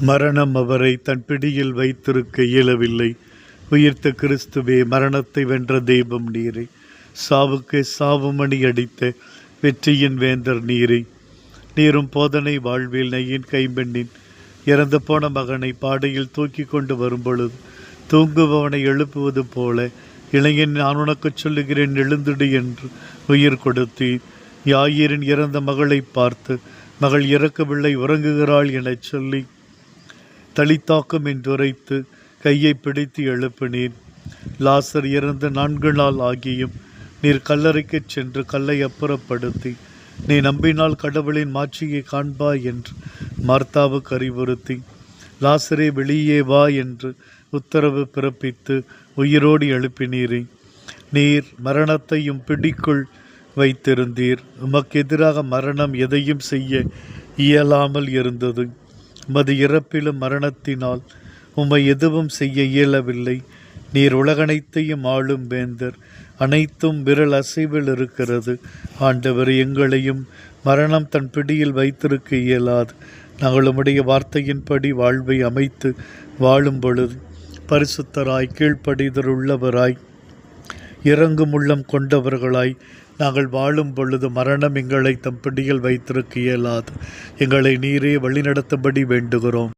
மரணம் அவரை தன் பிடியில் வைத்திருக்க இயலவில்லை. உயிர்த்த கிறிஸ்துவே, மரணத்தை வென்ற தெய்வம் நீரே. சாவுக்கு சாவுமணி அடித்த வெற்றியின் வேந்தர் நீரே. நீரும் போதனை வாழ்வில் நெய்யின் கைம்பெண்ணின் இறந்து போன மகனை பாடையில் தூக்கி கொண்டு வரும்பொழுது தூங்குபவனை எழுப்புவது போல, இளைஞன் நான் உனக்கு சொல்லுகிறேன், எழுந்துடு என்று உயிர் கொடுத்தீர். யாயிரின் இறந்த மகளை பார்த்து, மகள் இறக்கவில்லை, உறங்குகிறாள் எனச் சொல்லி தளித்தாக்கும் என்றுரைத்து கையை பிடித்து எழுப்பினீர். லாசர் இறந்து 4 நாள் ஆகியும் நீர் கல்லறைக்குச் சென்று கல்லை அப்புறப்படுத்தி, நீ நம்பினால் கடவுளின் மாட்சியை காண்பாய் என்று மார்த்தாவுக்கு அறிவுறுத்தி, லாசரே வெளியே வா என்று உத்தரவு பிறப்பித்து உயிரோடு எழுப்பினீரே. நீர் மரணத்தையும் பிடிக்குள் வைத்திருந்தீர். உமக்கு எதிராக மரணம் எதையும் செய்ய இயலாமல் இருந்தது. உமது இறப்பிலும் மரணத்தினால் உம்மை எதுவும் செய்ய இயலவில்லை. நீர் உலகனைத்தையும் ஆளும் வேந்தர். அனைத்தும் விரல் அசைவில் இருக்கிறது. ஆண்டவர், எங்களையும் மரணம் தன் பிடியில் வைத்திருக்க இயலாது. நாங்கள் உம்முடைய வார்த்தையின்படி வாழ்வை அமைத்து வாழும் பொழுது பரிசுத்தராய், கீழ்ப்படிதல் உள்ளவராய், இறங்கும் உள்ளம் கொண்டவர்களாய் நாங்கள் வாழும் பொழுது மரணம் எங்களை தம் பிடியில் வைத்திருக்க இயலாது. எங்களை நீரே வழிநடத்தும்படி வேண்டுகிறோம்.